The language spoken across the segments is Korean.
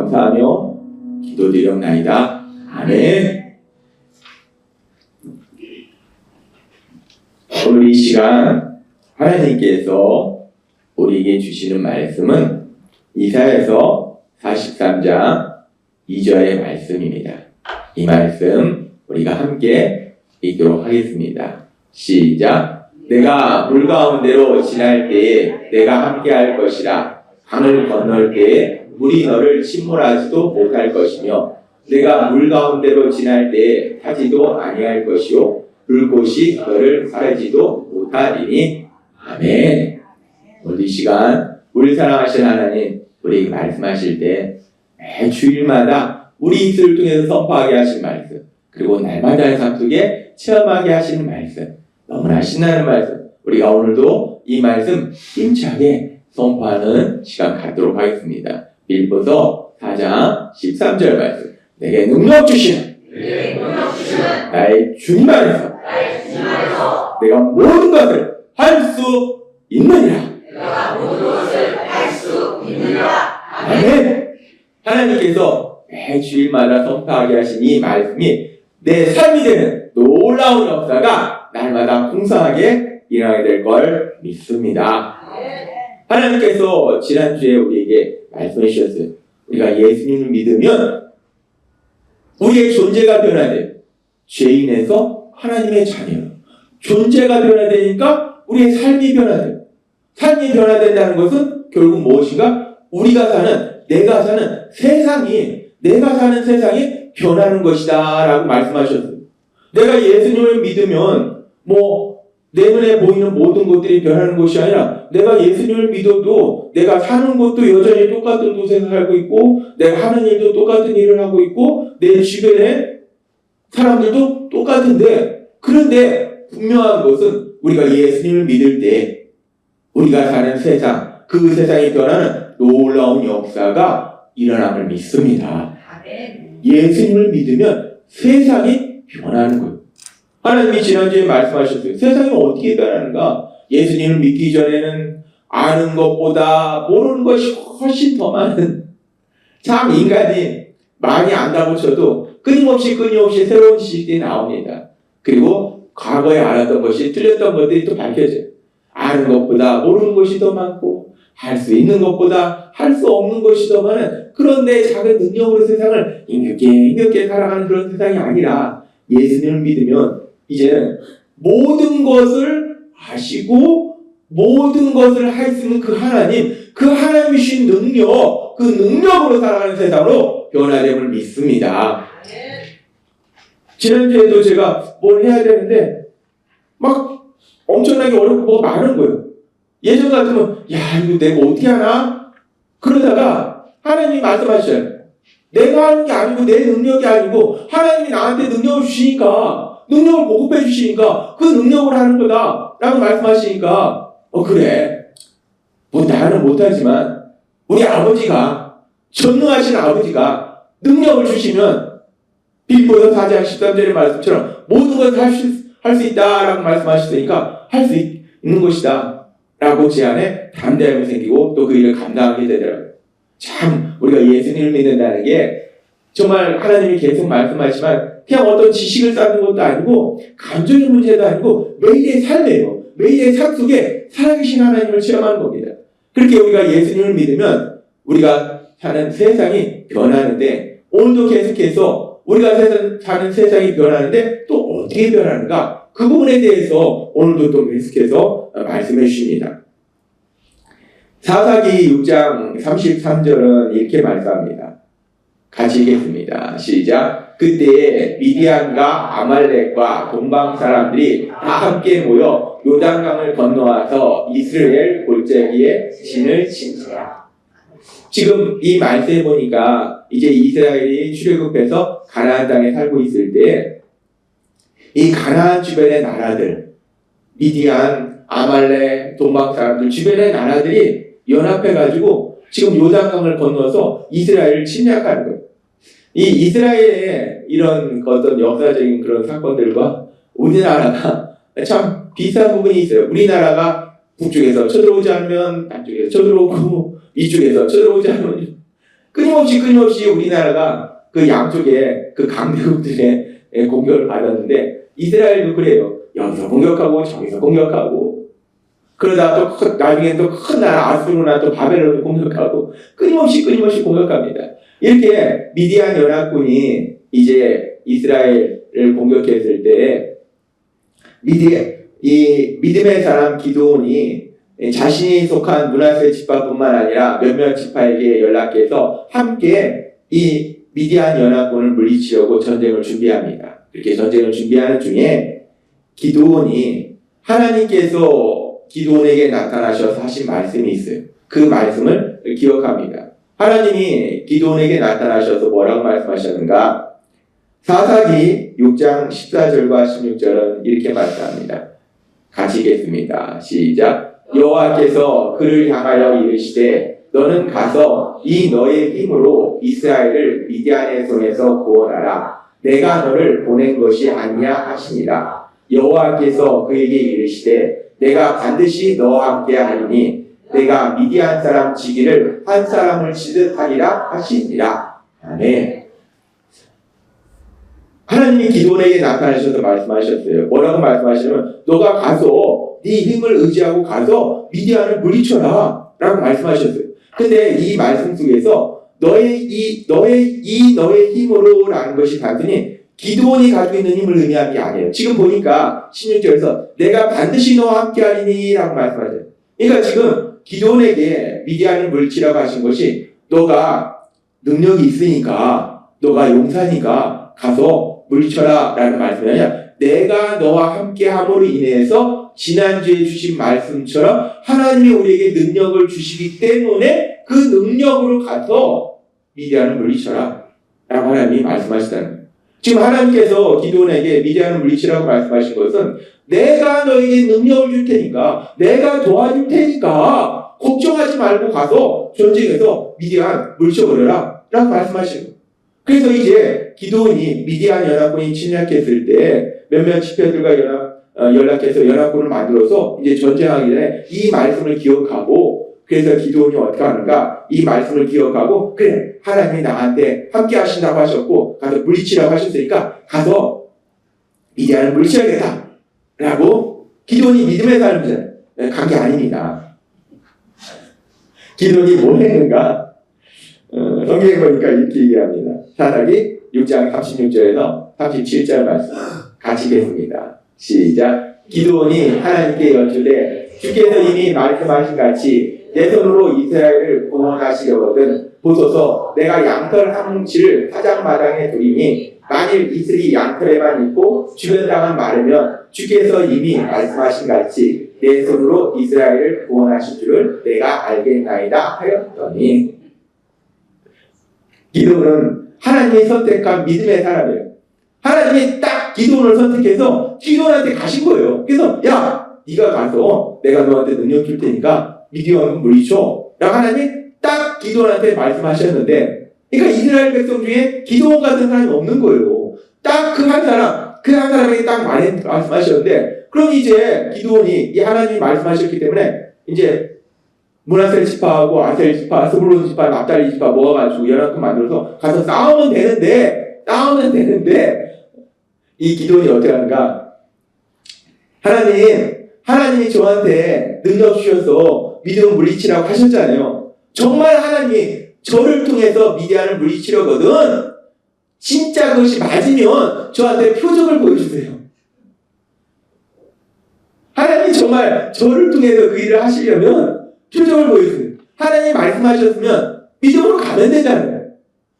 감사하며 기도드리옵나이다. 아멘. 오늘 이 시간 하나님께서 우리에게 주시는 말씀은 이사야서 43장 2절의 말씀입니다. 이 말씀 우리가 함께 읽도록 하겠습니다. 시작. 내가 물 가운데로 지날 때에 내가 함께 할 것이라. 강을 건널 때에 물이 너를 침몰하지도 못할 것이며 내가 물 가운데로 지날 때에 타지도 아니할 것이요 불꽃이 너를 사르지도 못하리니. 아멘. 오늘 이 시간 우리 사랑하신 하나님 우리에게 말씀하실 때 매 주일마다 우리 입술을 통해서 선포하게 하신 말씀, 그리고 날마다의 삶 속에 체험하게 하시는 말씀, 너무나 신나는 말씀, 우리가 오늘도 이 말씀 힘차게 선포하는 시간 갖도록 하겠습니다. 빌립보서 4장 13절 말씀. 내게 능력 주시는 나의 주님 안에서 내가 모든 것을 할 수 있느니라. 아멘. 하나님께서 매 주일마다 선포하게 하신 이 말씀이 내 삶이 되는 놀라운 역사가 날마다 풍성하게 일어나게 될 걸 믿습니다. 하나님께서 지난주에 우리에게 말씀해 주셨어요. 우리가 예수님을 믿으면 우리의 존재가 변화돼요. 죄인에서 하나님의 자녀. 존재가 변화되니까 우리의 삶이 변화돼요. 삶이 변화된다는 것은 결국 무엇인가? 우리가 사는, 내가 사는 세상이, 내가 사는 세상이 변하는 것이다 라고 말씀하셨어요. 내가 예수님을 믿으면 내 눈에 보이는 모든 것들이 변하는 것이 아니라 내가 예수님을 믿어도 내가 사는 것도 여전히 똑같은 곳에서 살고 있고 내가 하는 일도 똑같은 일을 하고 있고 내 주변에 사람들도 똑같은데, 그런데 분명한 것은 우리가 예수님을 믿을 때 우리가 사는 세상, 그 세상이 변하는 놀라운 역사가 일어남을 믿습니다. 예수님을 믿으면 세상이 변하는 거예요. 하나님이 지난주에 말씀하셨어요. 세상이 어떻게 변하는가? 예수님을 믿기 전에는 아는 것보다 모르는 것이 훨씬 더 많은, 참 인간이 많이 안다고 쳐도 끊임없이 새로운 지식이 나옵니다. 그리고 과거에 알았던 것이 틀렸던 것들이 또 밝혀져요. 아는 것보다 모르는 것이 더 많고 할 수 있는 것보다 할 수 없는 것이 더 많은, 그런데 작은 능력으로 세상을 힘겹게 살아가는 그런 세상이 아니라 예수님을 믿으면 이제는 모든 것을 아시고 모든 것을 할 수 있는 그 하나님, 그 하나님이 주신 능력, 그 능력으로 살아가는 세상으로 변화됨을 믿습니다. 지난주에도 제가 뭘 해야 되는데 막 엄청나게 어렵고 많은 거예요. 예전 같으면 이거 내가 어떻게 하나? 그러다가 하나님이 말씀하셨어요. 내가 하는 게 아니고 내 능력이 아니고 하나님이 나한테 능력을 주시니까, 능력을 보급해 주시니까 그 능력을 하는 거다 라고 말씀하시니까 그래, 나는 못하지만 우리 아버지가, 전능하신 아버지가 능력을 주시면 빌립보서 4장 13절의 말씀처럼 모든 것을 할 수 있다라고 말씀하셨으니까 할 수 있는 것이다 라고 제 안에 담대함이 생기고 또 그 일을 감당하게 되더라고요. 참 우리가 예수님을 믿는다는 게 정말 하나님이 계속 말씀하시지만 그냥 어떤 지식을 쌓는 것도 아니고 감정의 문제도 아니고 매일의 삶이에요. 매일의 삶 속에 살아계신 하나님을 체험하는 겁니다. 그렇게 우리가 예수님을 믿으면 우리가 사는 세상이 변하는데, 오늘도 계속해서 우리가 사는 세상이 변하는데 또 어떻게 변하는가? 그 부분에 대해서 오늘도 또 계속해서 말씀해 주십니다. 사사기 6장 33절은 이렇게 말씀합니다. 같이 읽겠습니다. 시작. 그때에 미디안과 아말렉과 동방 사람들이 다 함께 모여 요단강을 건너와서 이스라엘 골짜기에 진을 친지라. 지금 이 말씀해 보니까 이제 이스라엘이 출애굽해서 가나안 땅에 살고 있을 때 이 가나안 주변의 나라들, 미디안, 아말렉, 동방 사람들 주변의 나라들이 연합해가지고 지금 요단강을 건너서 이스라엘을 침략하는 거예요. 이 이스라엘의 이런 어떤 역사적인 그런 사건들과 우리나라가 참 비슷한 부분이 있어요. 우리나라가 북쪽에서 쳐들어오지 않으면 남쪽에서 쳐들어오고 이쪽에서 쳐들어오지 않으면 끊임없이 우리나라가 그 양쪽에 그 강대국들의 공격을 받았는데 이스라엘도 그래요. 여기서 공격하고 저기서 공격하고 그러다 또 나중에 또 큰 나라 아수르나 또 바벨론을 공격하고 끊임없이 공격합니다. 이렇게 미디안 연합군이 이제 이스라엘을 공격했을 때 이 믿음의 사람 기드온이 자신이 속한 므낫세 지파뿐만 아니라 몇몇 지파에게 연락해서 함께 이 미디안 연합군을 물리치려고 전쟁을 준비합니다. 이렇게 전쟁을 준비하는 중에 기드온이 하나님께서 기드온에게 나타나셔서 하신 말씀이 있어요. 그 말씀을 기억합니다. 하나님이 기드온에게 나타나셔서 뭐라고 말씀하셨는가? 사사기 6장 14절과 16절은 이렇게 말씀합니다. 같이 읽겠습니다. 시작. 여호와께서 그를 향하여 이르시되 너는 가서 이 너의 힘으로 이스라엘을 미디안의 손에서 구원하라. 내가 너를 보낸 것이 아니냐 하시니라. 여호와께서 그에게 이르시되 내가 반드시 너와 함께 하리니 내가 미디안 사람 치기를 한 사람을 치듯 하리라 하시니라. 아멘. 하나님이 기드온에게 나타나셔서 말씀하셨어요. 뭐라고 말씀하시냐면 너가 가서 네 힘을 의지하고 가서 미디안을 물리쳐라 라고 말씀하셨어요. 근데 이 말씀 속에서 너의 힘으로 라는 것이 단순히 기드온이 가지고 있는 힘을 의미하는 게 아니에요. 지금 보니까 16절에서 내가 반드시 너와 함께 하리니 라고 말씀하셨어요. 그러니까 지금 기드온에게 미디안을 물리치라고 하신 것이 너가 능력이 있으니까 너가 용사니까 가서 물리쳐라 라는 말씀이 아니라 내가 너와 함께 함으로 인해서 지난주에 주신 말씀처럼 하나님이 우리에게 능력을 주시기 때문에 그 능력으로 가서 미디안을 물리쳐라 라고 하나님이 말씀하시다는 거예요. 지금 하나님께서 기드온에게 미디안을 물리치라고 말씀하신 것은 내가 너에게 능력을 줄 테니까 내가 도와줄 테니까 걱정하지 말고 가서 전쟁에서 미디안 물리쳐버려라 라고 말씀하시는 거예요. 그래서 이제 기드온이 미디안 연합군이 침략했을 때 몇몇 지파들과 연락해서 연합군을 만들어서 이제 전쟁하기 전에 이 말씀을 기억하고 그래서 기드온이 어떻게 하는가? 이 말씀을 기억하고 그래 하나님이 나한테 함께 하신다고 하셨고 가서 물리치라고 하셨으니까 가서 미디안을 물리쳐야겠다 라고 기드온이 믿음의 사람이잖아요. 간 게 아닙니다. 기드온이 뭘 했는가? 성경에 보니까 이렇게 얘기합니다. 사사기 6장 36절에서 37절 말씀 같이 읽겠습니다. 시작. 기드온이 하나님께 여쭈되 주께서 이미 말씀하신 같이 내 손으로 이스라엘을 구원하시려거든 보소서 내가 양털 한 뭉치를 사장마당에 두리니 만일 이슬이 양털에만 있고 주변 땅은 마르면 주께서 이미 말씀하신 같이 내 손으로 이스라엘을 구원하실 줄을 내가 알겠나이다 하였더니 기드온은 하나님이 선택한 믿음의 사람이에요. 하나님이 딱 기드온을 선택해서 기드온한테 가신 거예요. 그래서 야 네가 가서 내가 너한테 능력 줄 테니까 미디안을 물리쳐 라고 하나님이 딱 기드온한테 말씀하셨는데 그러니까 이스라엘 백성 중에 기드온 같은 사람이 없는 거예요. 딱 그 한 사람에게 딱 말씀하셨는데 그럼 이제 기드온이 이 하나님이 말씀하셨기 때문에 이제 므낫세 지파하고 아셀 지파, 스불론 지파, 납달리 지파 모아가지고 연합군 만들어서 가서 싸우면 되는데 이 기드온이 어떻게 하는가? 하나님이 저한테 능력 주셔서 미디안 물리치라고 하셨잖아요. 정말 하나님이 저를 통해서 미디안을 물리치려거든. 진짜 그것이 맞으면 저한테 표적을 보여주세요. 하나님이 정말 저를 통해서 그 일을 하시려면 표적을 보여주세요. 하나님이 말씀하셨으면 믿음으로 가면 되잖아요.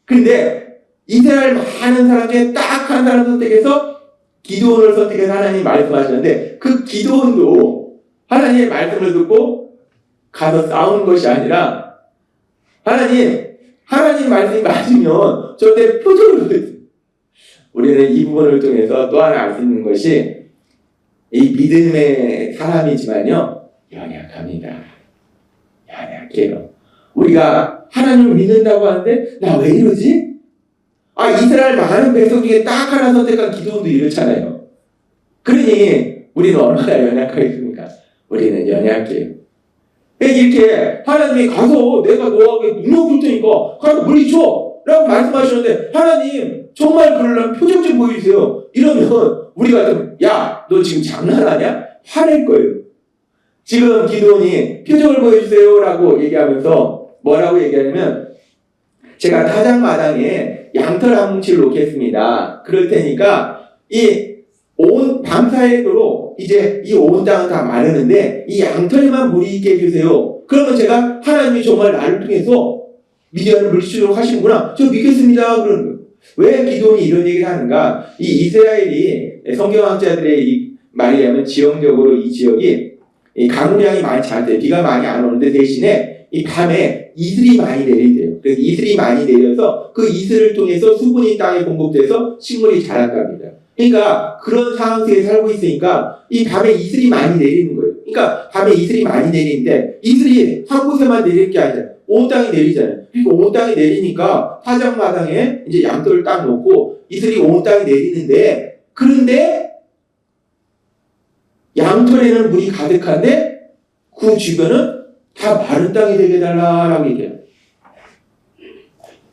근데 이스라엘 많은 사람 중에 딱 한 사람 선택해서 기드온을 선택해서 하나님이 말씀하셨는데 그 기드온도 하나님의 말씀을 듣고 가서 싸우는 것이 아니라 하나님 말씀이 맞으면 저한테 표적을 보여주세요. 우리는 이 부분을 통해서 또 하나 알 수 있는 것이 이 믿음의 사람이지만요 연약합니다. 연약해요. 우리가 하나님을 믿는다고 하는데 나 왜 이러지? 이스라엘 많은 백성 중에 딱 하나 선택한 기드온도 이렇잖아요. 그러니 우리는 얼마나 연약하겠습니까? 우리는 연약해요. 이렇게 하나님이 가서 내가 너에게 능력 줄 테니까 가서 물리쳐 라고 말씀하시는데 하나님 정말 그러려면 표정 좀 보여주세요. 이러면 우리가 좀 야, 너 지금 장난하냐? 화낼 거예요. 지금 기도원이 표정을 보여주세요 라고 얘기하면서 뭐라고 얘기하냐면 제가 타작마당에 양털 한 뭉치를 놓겠습니다. 그럴 테니까 이 온 밤사이도록 이제 이 온 땅은 다 마르는데 이 양털에만 물이 있게 해주세요. 그러면 제가 하나님이 정말 나를 통해서 미디안을 물리치도록 하시는구나. 저 믿겠습니다. 그러는 거예요. 왜 기도원이 이런 얘기를 하는가? 이 이스라엘이 성경학자들의 이 말이라면 지형적으로 이 지역이 이 강우량이 많이 잘 돼요. 비가 많이 안 오는데 대신에 이 밤에 이슬이 많이 내린대요. 그래서 이슬이 많이 내려서 그 이슬을 통해서 수분이 땅에 공급돼서 식물이 자란답니다. 그러니까 그런 상황 속에 살고 있으니까 이 밤에 이슬이 많이 내리는 거예요. 그러니까 밤에 이슬이 많이 내리는데 이슬이 한 곳에만 내릴 게 아니라 온 땅에 내리잖아요. 그러니까 온 땅에 내리니까 타작마당에 이제 양털을 딱 놓고 이슬이 온 땅에 내리는데 그런데 양털에는 물이 가득한데 그 주변은 다 마른 땅이 되게 해달라라고 얘기해요.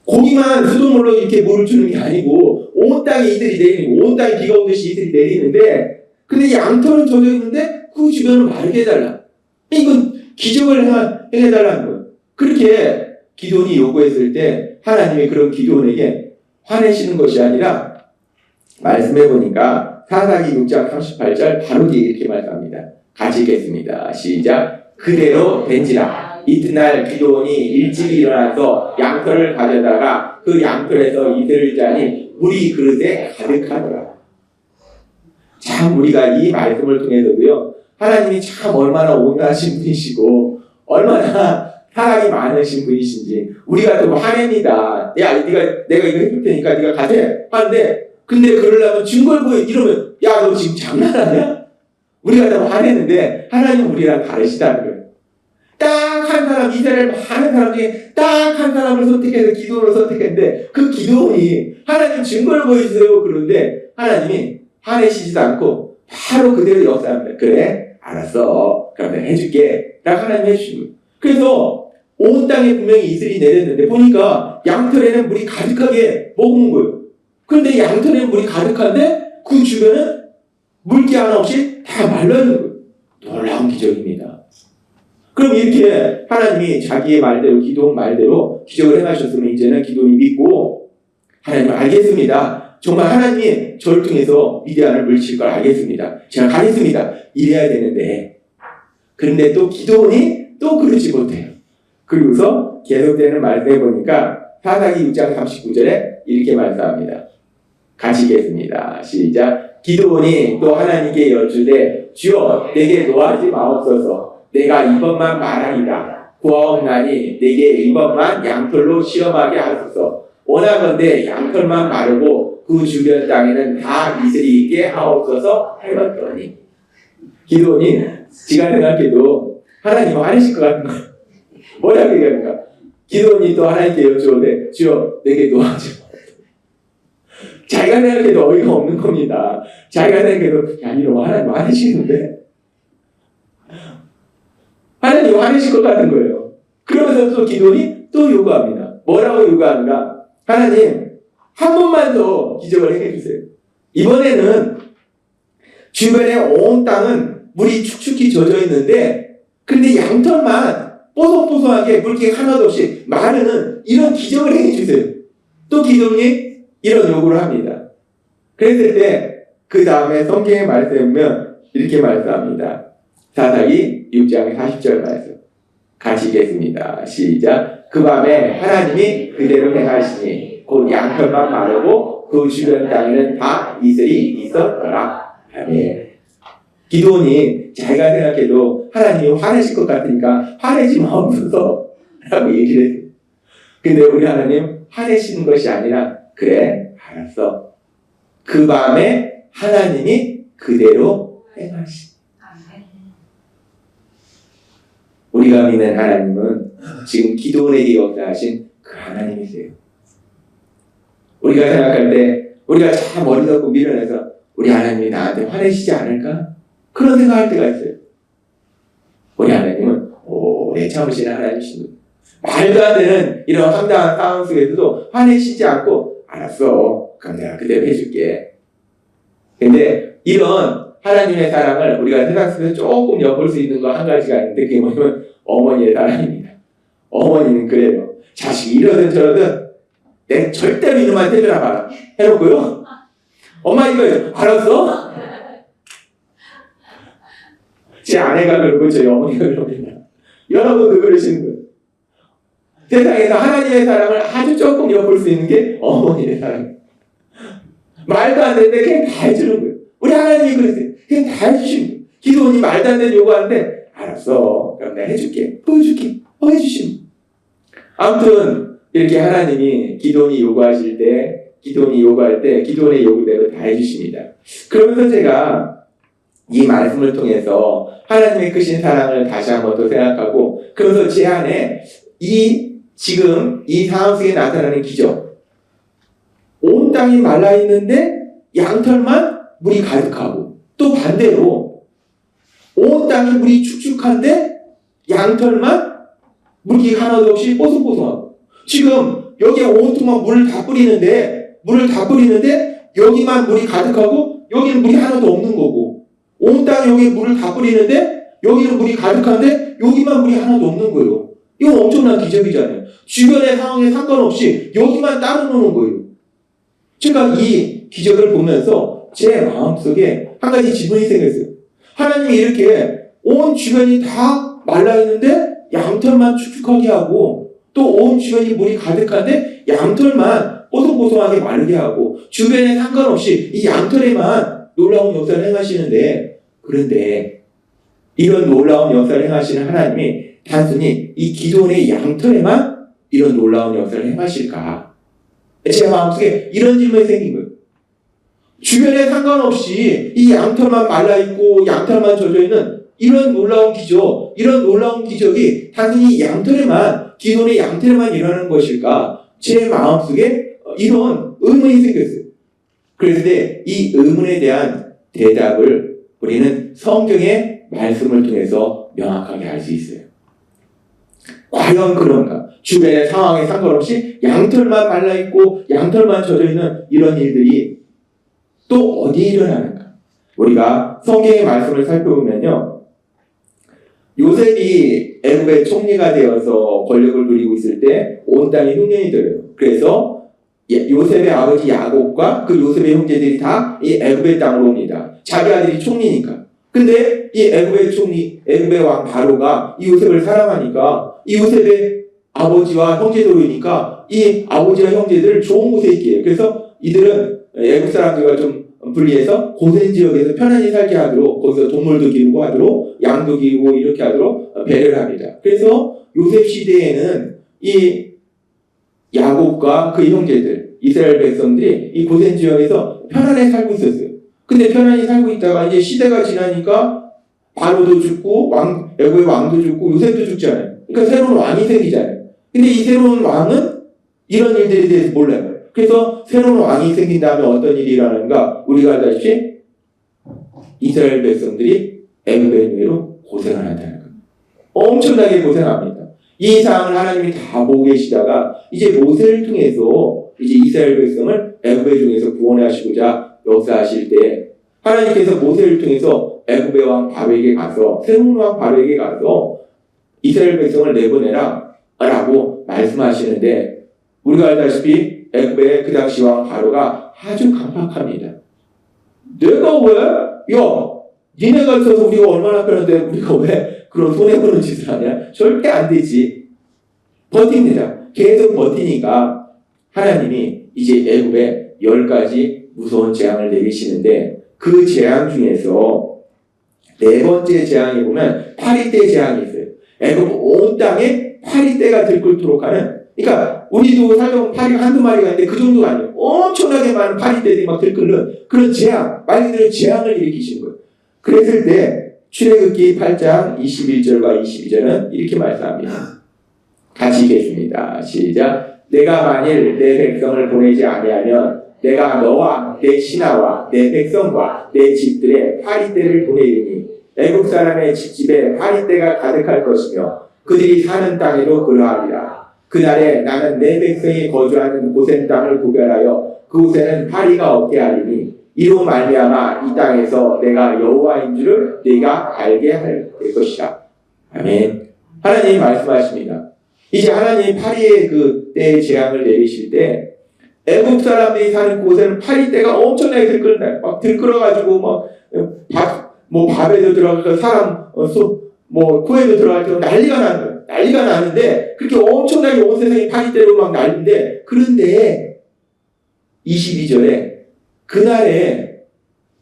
거기만 수돗물로 이렇게 물을 주는 게 아니고 온 땅에 이슬이 내리고 온 땅에 비가 오듯이 이슬이 내리는데 근데 양털은 젖어 있는데 그 주변은 마르게 해달라. 이건 기적을 해달라는 거예요. 그렇게 기도원이 요구했을 때 하나님이 그런 기도원에게 화내시는 것이 아니라 말씀해보니까 사사기 6장 38절 바로 이렇게 말씀합니다. 같이 읽겠습니다. 시작. 그대로 된지라. 이튿날 기도원이 일찍 일어나서 양털을 가져다가 그 양털에서 이슬을 짜니 물이 그릇에 가득하더라. 참 우리가 이 말씀을 통해서도요. 하나님이 참 얼마나 온화하신 분이시고 얼마나 사랑이 많으신 분이신지 우리가 좀 화냅니다. 야, 내가 이거 해줄 테니까 네가 가세 하는데 근데 그러려면 증거를 보여 이러면 야, 너 지금 장난하냐? 우리가 좀 화내는데 하나님은 우리랑 다르시다는 거예요. 딱 한 사람, 이스라엘 많은 사람 중에 딱 한 사람을 선택해서 기도원을 선택했는데 그 기도원이 하나님 증거를 보여주세요. 그런데 하나님이 화내시지도 않고 바로 그대로 역사합니다. 그래, 알았어. 그러면 해줄게. 라고 하나님 해주신 거예요. 그래서 온 땅에 분명히 이슬이 내렸는데 보니까 양털에는 물이 가득하게 머금은 거예요. 그런데 양털에는 물이 가득한데 그 주변은 물기 하나 없이 다 말라있는 거예요. 놀라운 기적입니다. 그럼 이렇게 하나님이 자기의 말대로 기도원 말대로 기적을 행하셨으면 이제는 기도원이 믿고 하나님 알겠습니다. 정말 하나님이 저를 통해서 미디안을 물리칠 걸 알겠습니다. 제가 가겠습니다. 이래야 되는데 그런데 또 기도원이 또 그러지 못해요. 그리고서 계속되는 말씀해 보니까 사사기 6장 39절에 이렇게 말씀합니다. 같이 읽겠습니다. 시작. 기도원이 또 하나님께 여쭈되 주여 내게 노하지 마옵소서. 내가 이번만 말하리라. 구하옵나니 내게 이번만 양털로 시험하게 하소서. 원하건대 양털만 마르고 그 주변 땅에는 다 이슬이 있게 하옵소서 하였더니 기도원이 지가 생각해도 하나님 화내실 것 같은 거예요. 뭐라고 얘기합니까? 기도원이 또 하나님께 여쭈되 주여 내게 노하지 마. 자기가 생각해도 어이가 없는 겁니다. 자기가 생각해도 야 이러면 하나님 화내시는데 하나님 화내실 것 같은 거예요. 그러면서 또 기도원이 또 요구합니다. 뭐라고 요구하는가? 하나님 한 번만 더 기적을 해주세요. 이번에는 주변에 온 땅은 물이 축축히 젖어 있는데 근데 양털만 뽀송뽀송하게 물기 하나도 없이 마르는 이런 기적을 해주세요. 또 기도원이 이런 요구를 합니다. 그랬을 때 그 다음에 성경에 말씀하면 이렇게 말씀합니다. 사사기 6장 40절 말씀 같이 읽겠습니다. 시작. 그 밤에 하나님이 그대로 행하시니 곧 양털만 마르고 그 주변 땅에는 다 이슬이 있었더라. 아멘. 기도원이 자기가 생각해도 하나님이 화내실 것 같으니까 화내지 마옵소서 라고 얘기를 했어요. 근데 우리 하나님 화내시는 것이 아니라 그래 알았어. 그 밤에 하나님이 그대로 행하시. 우리가 믿는 하나님은 지금 기도원에게 역사하신 그 하나님이세요. 우리가 생각할 때 우리가 참 머리 덮고 밀어내서 우리 하나님이 나한테 화내시지 않을까? 그런 생각할 때가 있어요. 우리 하나님은 오래 참으시는 하나님이신 거예요. 말도 안 되는 이런 황당한 상황 속에서도 화내시지 않고 알았어. 그럼 내가 그대로 해줄게. 근데 이런 하나님의 사랑을 우리가 세상 속에서 조금 엿볼 수 있는 거 한 가지가 있는데 그게 뭐냐면 어머니의 사랑입니다. 어머니는 그래요. 자식이 이러든 저러든 내 절대로 이놈한테 해주나 봐라. 해놓고요. 엄마 이거 알았어? 제 아내가 그러고 저희 어머니가 그럽니다. 여러분도 그러시는 거예요. 세상에서 하나님의 사랑을 아주 조금 엿볼 수 있는 게 어머니의 사랑이에요. 말도 안 되는데 그냥 다 해주는 거예요. 우리 하나님이 그러세요. 그냥 다 해주시는 거예요. 기도원이 말도 안 되는 요구하는데 알았어. 그럼 내가 해줄게. 보여줄게. 해주시는 거예요. 아무튼 이렇게 하나님이 기도원이 요구할 때 기도원의 요구대로 다 해주십니다. 그러면서 제가 이 말씀을 통해서 하나님의 크신 사랑을 다시 한번 더 생각하고 그러면서 제 안에 지금 이 상황 속에 나타나는 기적, 온 땅이 말라있는데 양털만 물이 가득하고 또 반대로 온 땅이 물이 축축한데 양털만 물이 하나도 없이 뽀송뽀송하고 지금 여기에 온통만 물을 다 뿌리는데 여기만 물이 가득하고 여기는 물이 하나도 없는 거고 온 땅에 여기에 물을 다 뿌리는데 여기는 물이 가득한데 여기만 물이 하나도 없는 거예요. 이거 엄청난 기적이잖아요. 주변의 상황에 상관없이 여기만 따로 노는 거예요. 제가 이 기적을 보면서 제 마음속에 한 가지 질문이 생겼어요. 하나님이 이렇게 온 주변이 다 말라있는데 양털만 축축하게 하고 또 온 주변이 물이 가득한데 양털만 뽀송뽀송하게 마르게 하고 주변에 상관없이 이 양털에만 놀라운 역사를 행하시는데 그런데 이런 놀라운 역사를 행하시는 하나님이 단순히 이 기도원의 양털에만 이런 놀라운 역사를 행하실까? 제 마음속에 이런 질문이 생긴 거예요. 주변에 상관없이 이 양털만 말라있고 양털만 젖어있는 이런 놀라운 기적이 단순히 기도원의 양털에만 일어나는 것일까? 제 마음속에 이런 의문이 생겼어요. 그런데 이 의문에 대한 대답을 우리는 성경의 말씀을 통해서 명확하게 알 수 있어요. 과연 그런가? 주변의 상황에 상관없이 양털만 말라있고 양털만 젖어있는 이런 일들이 또 어디에 일어나는가? 우리가 성경의 말씀을 살펴보면요. 요셉이 애굽의 총리가 되어서 권력을 누리고 있을 때 온 땅이 흉년이 들어요. 그래서 요셉의 아버지 야곱과 그 요셉의 형제들이 다 이 애굽의 땅으로 옵니다. 자기 아들이 총리니까. 근데 이 애굽의 왕 바로가 이 요셉을 사랑하니까 이 요셉의 아버지와 형제들이니까 이 아버지와 형제들을 좋은 곳에 있게 해요. 그래서 이들은 애굽 사람들과 좀 분리해서 고센 지역에서 편안히 살게 하도록 거기서 동물도 기르고 하도록 양도 기르고 이렇게 하도록 배려를 합니다. 그래서 요셉 시대에는 이 야곱과 그의 형제들 이스라엘 백성들이 이 고센 지역에서 편안히 살고 있었어요. 근데 편안히 살고 있다가 이제 시대가 지나니까 바로도 죽고 애굽의 왕도 죽고 요셉도 죽잖아요. 그러니까 새로운 왕이 생기잖아요. 근데 이 새로운 왕은 이런 일들에 대해서 몰라요. 그래서 새로운 왕이 생긴 다음에 어떤 일이 일어나는가? 우리가 알다시피 이스라엘 백성들이 애굽의 노예로 고생을 한다는 거예요. 엄청나게 고생합니다. 이 상황을 하나님이 다 보고 계시다가 이제 모세를 통해서 이제 이스라엘 백성을 애굽의 종에서 구원하시고자 역사하실 때 하나님께서 모세를 통해서 애굽의 왕 바로에게 가서 새로운 왕 바로에게 가서 이스라엘 백성을 내보내라 라고 말씀하시는데 우리가 알다시피 애굽의 그 당시 왕 바로가 아주 강팍합니다. 내가 왜? 니네가 있어서 우리가 얼마나 편한데 우리가 왜 그런 손해보는 짓을 하냐? 절대 안 되지. 버팁니다. 계속 버티니까 하나님이 이제 애굽에 10가지 무서운 재앙을 내리시는데 그 재앙 중에서 4번째 재앙에 보면 파리떼 재앙이 있어요. 애굽 온 땅에 파리떼가 들끓도록 하는, 그러니까 우리도 살다 보면 파리가 한두 마리가 있는데 그 정도가 아니에요. 엄청나게 많은 파리떼들이 막 들끓는 그런 재앙, 말 그대로 재앙을 일으키신 거예요. 그랬을 때 출애굽기 8장 21절과 22절은 이렇게 말씀합니다. 같이 읽겠습니다. 시작. 내가 만일 내 백성을 보내지 아니하면 내가 너와 내 신하와 내 백성과 내 집들에 파리떼를 보내리니 애국 사람의 집집에 파리떼가 가득할 것이며 그들이 사는 땅에도 그러하리라. 그날에 나는 내 백성이 거주하는 고센 땅을 구별하여 그곳에는 파리가 없게 하리니 이로 말미암아 이 땅에서 내가 여호와인 줄을 네가 알게 할 것이라. 아멘. 하나님 말씀하십니다. 이제 하나님 파리의 그 때의 재앙을 내리실 때 애국 사람들이 사는 곳에는 파리 때가 엄청나게 들끓는다. 막 들끓어가지고 밥에도 들어가고 사람 코에도 들어가고 난리가 나는 거예요. 난리가 나는데 그렇게 엄청나게 온 세상이 파리 때로 막 난리인데 그런데 22절에 그날에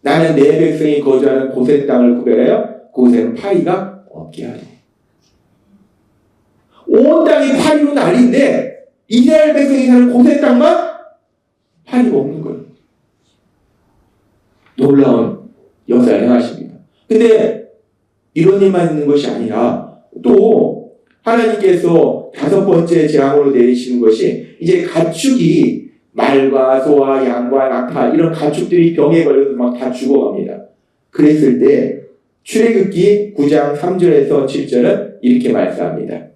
나는 내 백성이 거주하는 고센 땅을 구별하여 그곳에는 파리가 없게 하리. 온 땅이 파리로 난리인데 이스라엘 백성이 사는 고센 땅만 파리가 없는 거예요. 놀라운 역사를 행하십니다. 근데 이런 일만 있는 것이 아니라 또 하나님께서 5번째 재앙으로 내리시는 것이 이제 가축이 말과 소와 양과 낙타 이런 가축들이 병에 걸려서 막 다 죽어갑니다. 그랬을 때 출애굽기 9장 3절에서 7절은 이렇게 말씀합니다.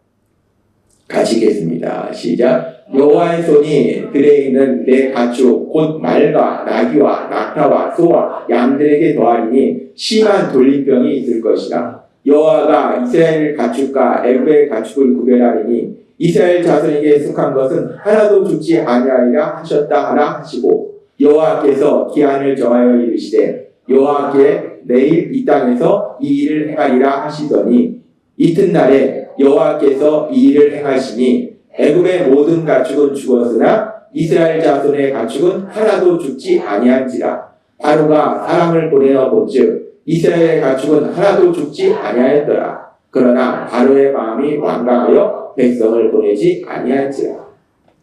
같이 읽겠습니다. 시작. 여호와의 손이 들에 있는 내 가축 곧 말과 나귀와 낙타와 소와 양들에게 더하리니 심한 돌림병이 있을 것이라. 여호와가 이스라엘 가축과 애굽의 가축을 구별하리니 이스라엘 자손에게 속한 것은 하나도 죽지 아니하리라 하셨다 하라 하시고 여호와께서 기한을 정하여 이르시되 여호와께 내일 이 땅에서 이 일을 행하리라 하시더니 이튿날에 여호와께서 이 일을 행하시니 애굽의 모든 가축은 죽었으나 이스라엘 자손의 가축은 하나도 죽지 아니한지라. 바로가 사람을 보내어 본즉 이스라엘의 가축은 하나도 죽지 아니하였더라. 그러나 바로의 마음이 완강하여 백성을 보내지 아니한지라.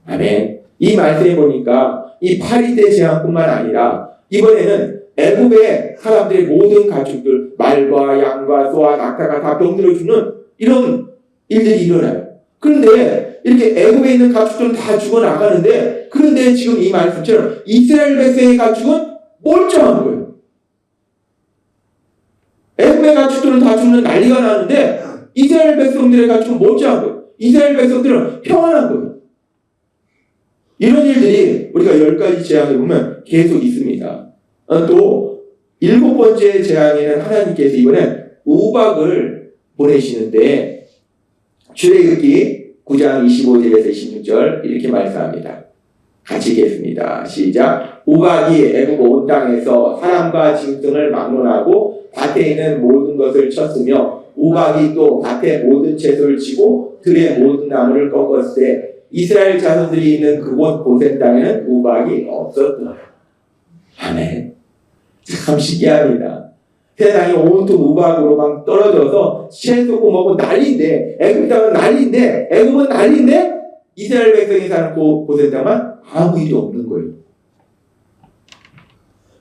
아멘. 이 말씀에 보니까 이 파리대 재앙뿐만 아니라 이번에는 애굽의 사람들의 모든 가축들 말과 양과 소와 낙타가 다 병들어 죽는 이런 일들이 일어나요. 그런데 이렇게 애굽에 있는 가축들은 다 죽어나가는데 그런데 지금 이 말씀처럼 이스라엘 백성의 가축은 멀쩡한 거예요. 애굽의 가축들은 다 죽는 난리가 나는데 이스라엘 백성들의 가축은 멀쩡한 거예요. 이스라엘 백성들은 평안한 거예요. 이런 일들이 우리가 10가지 재앙에 보면 계속 있습니다. 또 7번째 재앙에는 하나님께서 이번엔 우박을 보내시는데 출애굽기 9장 25절에서 26절 이렇게 말씀합니다. 같이 읽겠습니다. 시작. 우박이 애굽 온 땅에서 사람과 짐승을 막론하고 밭에 있는 모든 것을 쳤으며 우박이 또 밭의 모든 채소를 치고 들의 모든 나무를 꺾었을 때 이스라엘 자손들이 있는 그곳 고센 땅에는 우박이 없었더라. 아멘. 참 신기합니다. 세상이 온통 우박으로 막 떨어져서 채소 먹고 난리인데 애굽 땅은 난리인데 애굽은 난리인데 이스라엘 백성이 사는 고센 땅만 아무 일이 없는 거예요.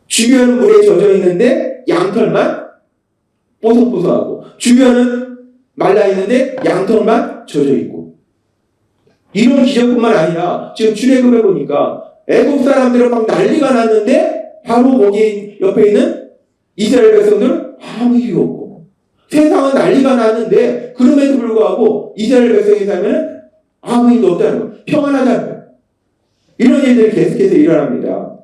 주변은 물에 젖어 있는데 양털만 뽀송뽀송하고 주변은 말라 있는데 양털만 젖어 있고 이런 기적뿐만 아니라 지금 출애굽해 보니까 애굽 사람들은 막 난리가 났는데 바로 거기 옆에 있는 이스라엘 백성들은 아무 일이 없고 세상은 난리가 났는데 그럼에도 불구하고 이스라엘 백성이 살면 아무 일도 없다는 거예요. 평안하다는 거예요. 이런 일들이 계속해서 일어납니다.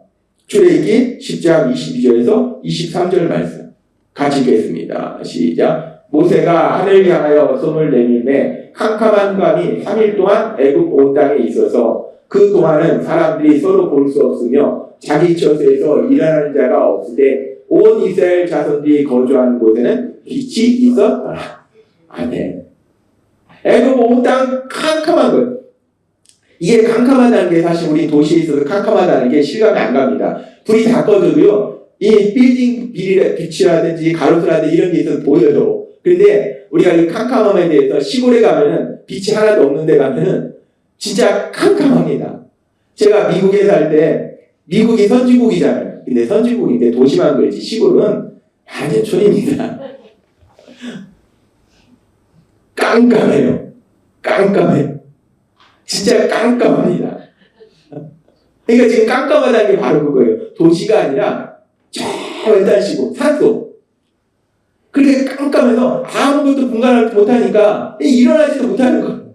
출애굽기 10장 22절에서 23절 말씀 같이 읽겠습니다. 시작. 모세가 하늘을 향하여 손을 내밀매 캄캄한 밤이 3일 동안 애굽 온 땅에 있어서 그 동안은 사람들이 서로 볼 수 없으며 자기 처소에서 일어나는 자가 없을 때 온 이스라엘 자손들이 거주하는 곳에는 빛이 있었더라. 아멘. 애굽 온 땅 캄캄한 것. 이게 캄캄하다는 게 사실 우리 도시에 있어서 캄캄하다는 게 실감이 안 갑니다. 불이 다 꺼져도요. 이 빌딩 빛이라든지 가로수라든지 이런 게 있어서 보여요. 그런데 우리가 이 캄캄함에 대해서 시골에 가면은 빛이 하나도 없는 데 가면은 진짜 캄캄합니다. 제가 미국에 살 때 미국이 선진국이잖아요. 근데 선진국인데 도시만 그렇지 시골은 완전 촌입니다. 깜깜해요. 깜깜해요. 진짜 깜깜합니다. 그러니까 지금 깜깜하다는 게 바로 그거예요. 도시가 아니라 저 왼단 시골, 산속. 그렇게 깜깜해서 아무것도 분간을 못하니까 일어나지도 못하는 거예요.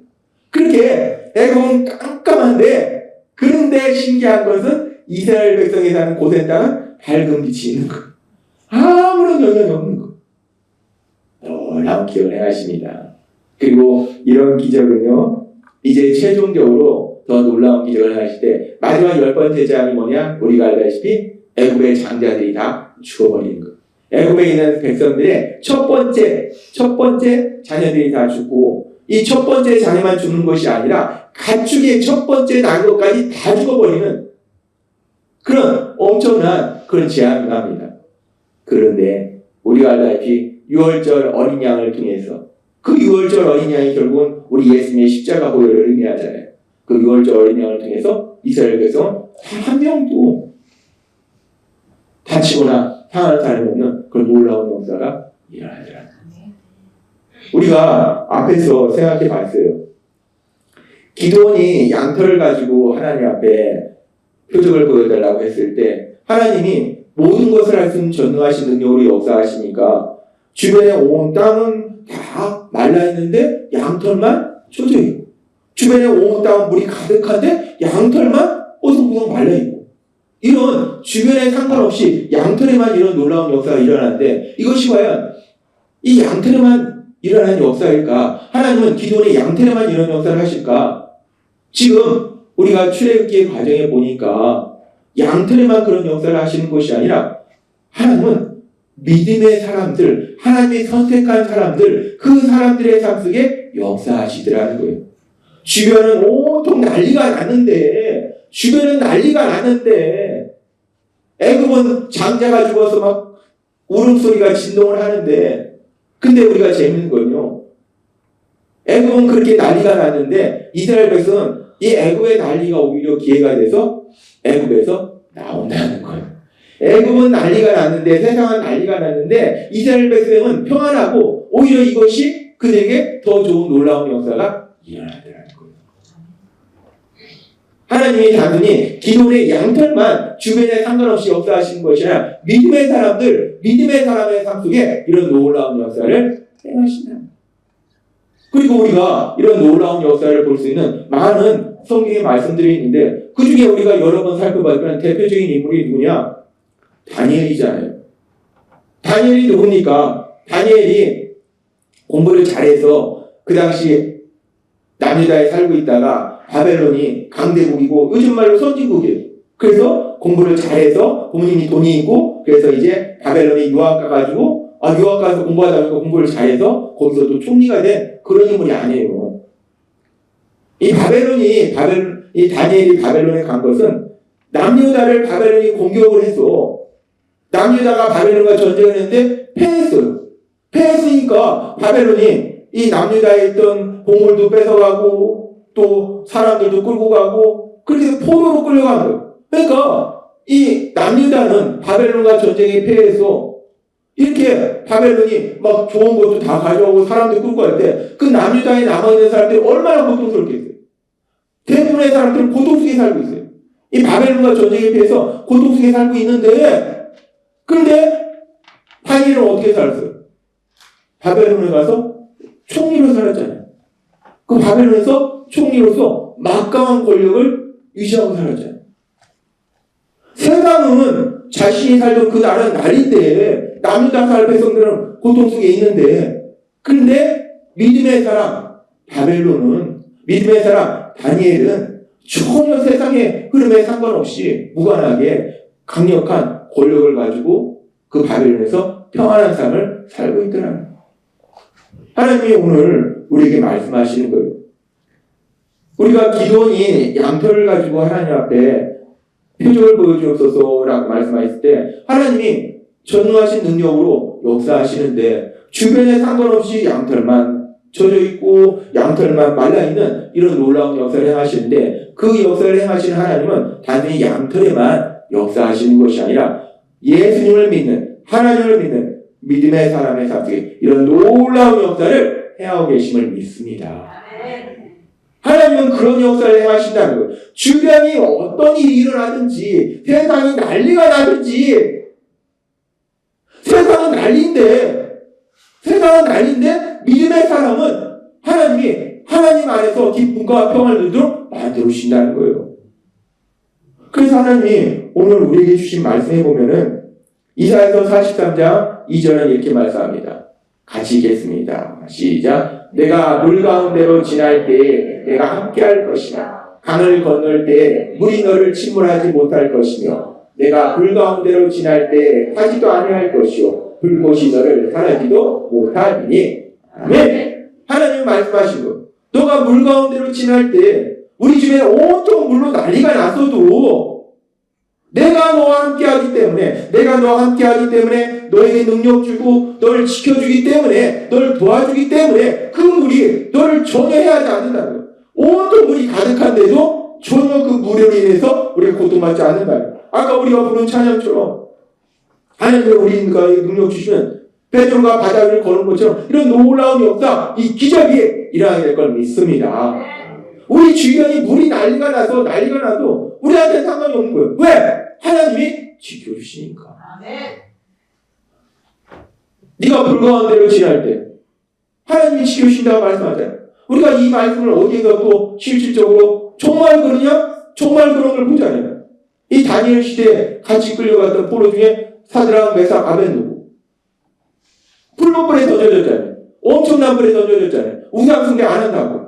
그렇게 애굽은 깜깜한데, 그런데 신기한 것은 이스라엘 백성이 사는 고센 땅은 밝은 빛이 있는 거예요. 아무런 영향이 없는 거예요. 놀라운 기적을 행하십니다. 그리고 이런 기적은요, 이제 최종적으로 더 놀라운 기적을 행하실 때 마지막 10번째 재앙이 뭐냐? 우리가 알다시피 애굽의 장자들이 다 죽어버리는 거예요. 애굽에 있는 백성들의 첫 번째 자녀들이 다 죽고, 이 첫 번째 자녀만 죽는 것이 아니라 가축의 첫 번째 난 것까지 다 죽어버리는 그런 엄청난 그런 재앙이 납니다. 그런데 우리가 알다시피 6월절 어린 양을 통해서, 그 6월절 어린 양이 결국은 우리 예수님의 십자가 보혈을 의미하잖아요. 그 6월절 어린 양을 통해서 이스라엘 백성은 한 명도 다치거나 상하는 사람이 없는 그런 놀라운 역사가 일어나더라. 우리가 앞에서 생각해 봤어요. 기도원이 양털을 가지고 하나님 앞에 표적을 보여달라고 했을 때 하나님이 모든 것을 할 수 있는 전능하신 능력으로 역사하시니까 주변에 온 땅은 다 말라있는데 양털만 젖어있고, 주변에 온 땅은 물이 가득한데 양털만 뽀송뽀송 말라있고, 이런 주변에 상관없이 양털에만 이런 놀라운 역사가 일어나는데 이것이 과연 이 양털에만 일어나는 역사일까? 하나님은 기도원의 양털에만 이런 역사를 하실까? 지금 우리가 출애굽기의 과정에 보니까 양털에만 그런 역사를 하시는 것이 아니라 하나님은 믿음의 사람들, 하나님이 선택한 사람들, 그 사람들의 삶 속에 역사하시더라는 거예요. 주변은 온통 난리가 나는데, 애굽은 장자가 죽어서 막 울음소리가 진동을 하는데, 근데 우리가 재밌는 건요, 애굽은 그렇게 난리가 났는데 이스라엘 백성은 이 애굽의 난리가 오히려 기회가 돼서 애굽에서 나온다는 거예요. 애굽은 난리가 났는데, 세상은 난리가 났는데 이스라엘 백성은 평안하고 오히려 이것이 그들에게 더 좋은 놀라운 역사가 일어나더라는 거예요. 하나님이 단순히 기도의 양털만 주변에 상관없이 역사하시는 것이 아니라 믿음의 사람의 삶 속에 이런 놀라운 역사를 행하신다. 그리고 우리가 이런 놀라운 역사를 볼 수 있는 많은 성경의 말씀들이 있는데 그 중에 우리가 여러 번 살펴봤던 대표적인 인물이 누구냐? 다니엘이잖아요. 다니엘이 누굽니까? 다니엘이 공부를 잘해서 그 당시 남유다에 살고 있다가 바벨론이 강대국이고 요즘 말로 선진국이에요. 그래서 공부를 잘해서 부모님이 돈이 있고 그래서 이제 바벨론에 유학 가가지고 유학 가서 공부하다 보니까 공부를 잘해서 거기서 또 총리가 된 그런 인물이 아니에요. 이 다니엘이 바벨론에 간 것은 남유다를 바벨론이 공격을 해서 남유다가 바벨론과 전쟁을 했는데 패했어요. 패했으니까 바벨론이 이 남유다에 있던 보물도 뺏어가고 또 사람들도 끌고 가고 그렇게 포로로 끌려간 거예요. 그러니까 이 남유다는 바벨론과 전쟁에 패해서 이렇게 바벨론이 막 좋은 것도 다 가져오고 사람들 끌고 갈 때 그 남유다에 남아있는 사람들이 얼마나 고통스럽겠어요. 대부분의 사람들은 고통 속에 살고 있어요. 이 바벨론과 전쟁에 피해서 고통 속에 살고 있는데 그런데 다니엘은 어떻게 살았어요? 바벨론에 가서 총리로 살았잖아요. 그 바벨론에서 총리로서 막강한 권력을 유지하고 살았잖아요. 세상은 자신이 살던 그 나라는 난리인데 남유다 살 백성들은 고통 속에 있는데 그런데 믿음의 사람 믿음의 사람 다니엘은 전혀 세상의 흐름에 상관없이 무관하게 강력한 권력을 가지고 그 바벨론에서 평안한 삶을 살고 있더라고요. 하나님이 오늘 우리에게 말씀하시는 거예요. 우리가 기도원이 양털을 가지고 하나님 앞에 표적을 보여주옵소서라고 말씀하셨을 때 하나님이 전능하신 능력으로 역사하시는데 주변에 상관없이 양털만 젖어 있고 양털만 말라있는 이런 놀라운 역사를 행하시는데 그 역사를 행하시는 하나님은 단순히 양털에만 역사하시는 것이 아니라 예수님을 믿는 하나님을 믿는 믿음의 사람의 삶 속에 이런 놀라운 역사를 행하고 계심을 믿습니다. 하나님은 그런 역사를 행하신다는 거예요. 주변이 어떤 일이 일어나든지 세상이 난리가 나든지 세상은 난리인데 세상은 난리인데 믿음의 사람은 하나님이 하나님 안에서 기쁨과 평안을 누리도록 만들어 주신다는 거예요. 그래서 하나님이 오늘 우리에게 주신 말씀해 보면은 이사야서 43장 2절은 이렇게 말씀합니다. 같이 읽겠습니다. 시작. 내가 물 가운데로 지날 때에 내가 함께할 것이나 강을 건널 때에 물이 너를 침몰하지 못할 것이며 내가 불 가운데로 지날 때에 타지도 아니할 것이요 불꽃이 너를 사라지도 못하리니. 아멘. 하나님 말씀하신 거. 너가 물 가운데로 지날 때 우리 주변에 온통 물로 난리가 났어도 내가 너와 함께하기 때문에 너에게 능력 주고 너를 지켜주기 때문에 너를 도와주기 때문에 그 물이 너를 전혀 해하지 않는다는 거예요. 온통 물이 가득한데도 전혀 그 물으로 인해서 우리가 고통받지 않는다는 거예요. 아까 우리가 부른 찬양처럼 하나님이 우리가 능력 주시면 베드로가 바다 위를 거는 것처럼 이런 놀라운 역사, 이 기적이 일어나게 될 걸 믿습니다. 우리 주변이 물이 난리가 나도 우리한테 상관이 없는 거예요. 왜? 하나님이 지켜주시니까. 네가 불 가운데로 지날 때 하나님이 지켜주신다고 말씀하잖아요. 우리가 이 말씀을 어디에서 또 실질적으로 정말 그러냐? 정말 그런 걸 보잖아요. 이 다니엘 시대에 같이 끌려갔던 포로 중에 사드락, 메삭, 아벤누고 불못불에 던져졌잖아요. 엄청난 불에 던져졌잖아요. 우상 숭배 안 한다고.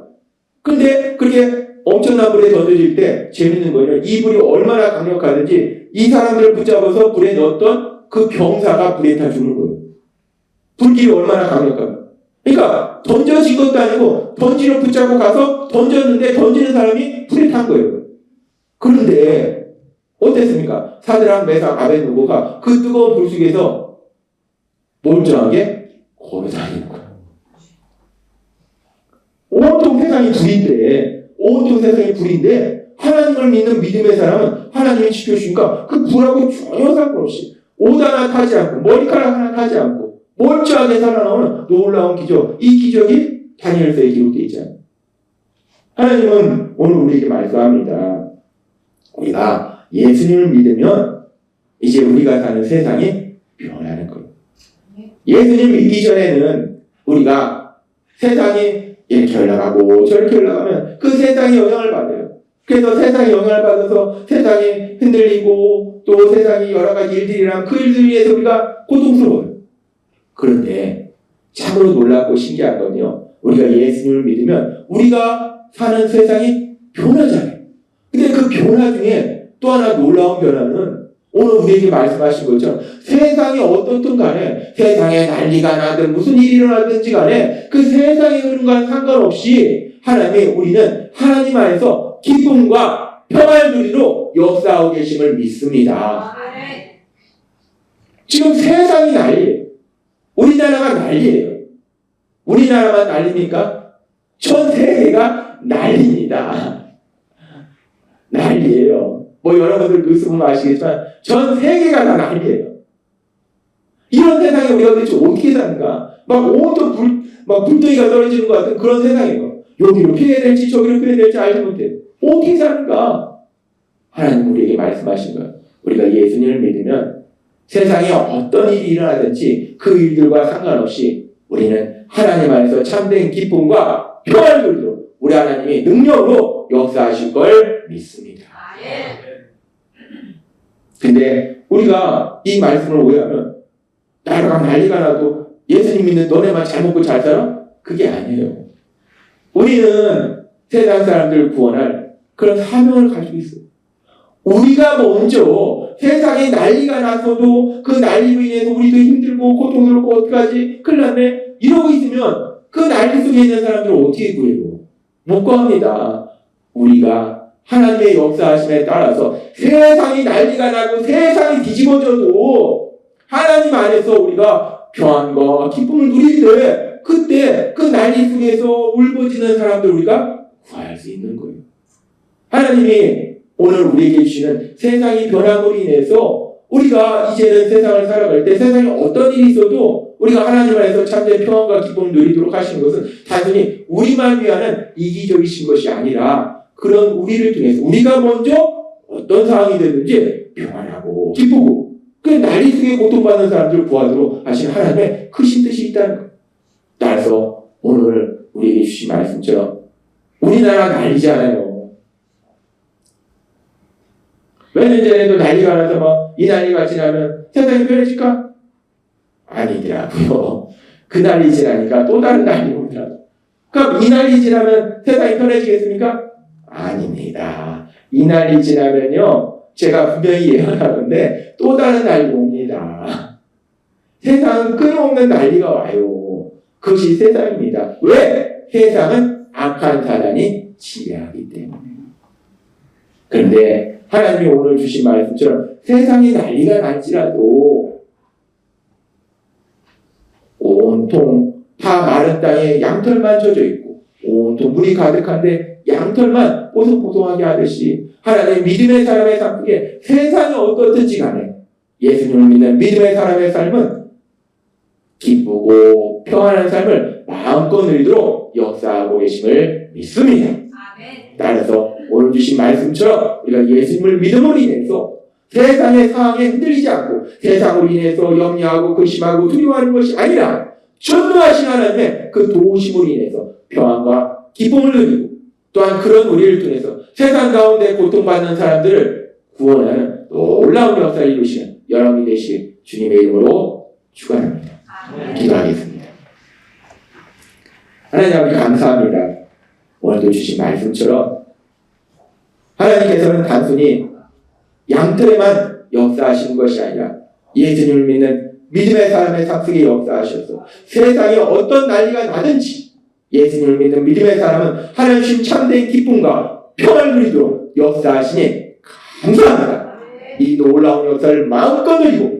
근데 그렇게 엄청난 불에 던져질 때 재밌는 거는 이 불이 얼마나 강력하든지 이 사람들을 붙잡아서 불에 넣었던 그 병사가 불에 타 죽는 거예요. 불길이 얼마나 강력한가. 그러니까 던져진 것도 아니고 던지러 붙잡고 가서 던졌는데 던지는 사람이 불에 탄 거예요. 그런데 어땠습니까? 사드락, 메삭, 아벤누고가 그 뜨거운 불 속에서 멀쩡하게 걸어 다니는 거예요. 온통 세상이 불인데 하나님을 믿는 믿음의 사람은 하나님이 지켜주니까 그 불하고 전혀 상관없이 옷 하나 타지 않고 머리카락 하나 타지 않고 멀쩡하게 살아나오는 놀라운 기적. 이 기적이 다니엘서에 기록되어 있잖아요. 하나님은 오늘 우리에게 말씀합니다. 우리가 예수님을 믿으면 이제 우리가 사는 세상이 변하는 거예요. 예수님 믿기 전에는 우리가 세상이 이렇게 올라가고 저렇게 올라가면 그 세상이 영향을 받아요. 그래서 세상이 영향을 받아서 세상이 흔들리고 또 세상이 여러 가지 일들이랑 그 일들 위해서 우리가 고통스러워요. 그런데 참으로 놀랍고 신기한 건요. 우리가 예수님을 믿으면 우리가 사는 세상이 변하잖아요. 근데 그 변화 중에 또 하나 놀라운 변화는 오늘 우리에게 말씀하신 것처럼 세상이 어떻든 간에 세상에 난리가 나든 무슨 일이 일어나든지 간에 그 세상의 흐름과는 상관없이 우리는 하나님 안에서 기쁨과 평안을 누리로 역사하고 계심을 믿습니다. 지금 세상이 난리예요. 우리나라가 난리예요. 우리나라만 난립니까? 전 세계가 난리입니다. 난리예요. 여러분들 뉴스 보면 아시겠지만 전 세계가 다 난리예요. 이런 세상에 우리가 도대체 어떻게 사는가? 온통 불덩이가 떨어지는 것 같은 그런 세상이에요. 여기로 피해야 될지 저기로 피해야 될지 알지 못해요. 어떻게 사는가? 하나님 우리에게 말씀하신 거예요. 우리가 예수님을 믿으면 세상에 어떤 일이 일어나든지 그 일들과 상관없이 우리는 하나님 안에서 참된 기쁨과 평안을 누리도록 우리 하나님이 능력으로 역사하실 걸 믿습니다. 근데 우리가 이 말씀을 오해하면 나라가 난리가 나도 예수님 믿는 너네만 잘 먹고 잘 살아? 그게 아니에요. 우리는 세상 사람들을 구원할 그런 사명을 가지고 있어요. 우리가 먼저 세상에 난리가 나서도 그 난리로 인해서 우리도 힘들고 고통스럽고 어떡하지? 큰일 났네? 이러고 있으면 그 난리 속에 있는 사람들을 어떻게 구해요? 못 구합니다. 우리가 하나님의 역사하심에 따라서 세상이 난리가 나고 세상이 뒤집어져도 하나님 안에서 우리가 평안과 기쁨을 누릴 때 그때 그 난리 속에서 울부짖는 사람들 우리가 구할 수 있는 거예요. 하나님이 오늘 우리에게 주시는 세상이 변함으로 인해서 우리가 이제는 세상을 살아갈 때 세상에 어떤 일이 있어도 우리가 하나님 안에서 참된 평안과 기쁨을 누리도록 하시는 것은 단순히 우리만 위하는 이기적이신 것이 아니라 그런 우리를 통해서 우리가 먼저 어떤 상황이 되든지 평안하고 기쁘고 그 난리 속에 고통받는 사람들을 구하도록 하시는 하나님의 크신 뜻이 있다는 거예요. 따라서 오늘 우리에게 주신 말씀처럼 우리나라 난리지 않아요. 몇 년 전에도 난리가 나서 뭐 이 난리가 지나면 세상이 편해질까? 아니더라고요. 그 난리 지나니까 또 다른 난리 오더라고요. 그럼 이 난리 지나면 세상이 편해지겠습니까? 아닙니다. 이 난리 지나면요, 제가 분명히 예언하는데 또 다른 난리 옵니다. 세상은 끊임없는 난리가 와요. 그것이 세상입니다. 왜? 세상은 악한 사단이 지배하기 때문에. 그런데 하나님이 오늘 주신 말씀처럼 세상이 난리가 날지라도 온통 다 마른 땅에 양털만 젖어 있고 온통 물이 가득한데 양털만 뽀송뽀송하게 하듯이 하나님 믿음의 사람의 삶 속에 세상이 어떻든지 간에 예수님을 믿는 믿음의 사람의 삶은 기쁘고 평안한 삶을 마음껏 누리도록 역사하고 계심을 믿습니다. 따라서 오늘 주신 말씀처럼 우리가 예수님을 믿음으로 인해서 세상의 상황에 흔들리지 않고 세상으로 인해서 염려하고 근심하고 두려워하는 것이 아니라 전능하신 하나님의 그 도우심으로 인해서 평안과 기쁨을 누리고 또한 그런 우리를 통해서 세상 가운데 고통받는 사람들을 구원하는 놀라운 역사를 이루시는 여러분이 되실 주님의 이름으로 축원합니다. 기도하겠습니다. 하나님 아버지 감사합니다. 오늘도 주신 말씀처럼 하나님께서는 단순히 양털에만 역사하시는 것이 아니라 예수님을 믿는 믿음의 사람의 삶 속에 역사하셔서 세상에 어떤 난리가 나든지 예수님을 믿는 믿음의 사람은 하나님 주신 참된 기쁨과 평안을 누리도록 역사하시니 감사합니다. 이 놀라운 역사를 마음껏 누리고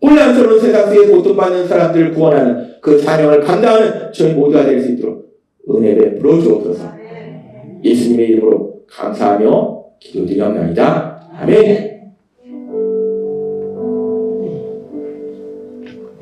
혼란스러운 세상 속에 고통받는 사람들을 구원하는 그 사명을 감당하는 저희 모두가 될 수 있도록 은혜 베풀어 주옵소서. 예수님의 이름으로 감사하며 기도드리옵나이다. 아멘.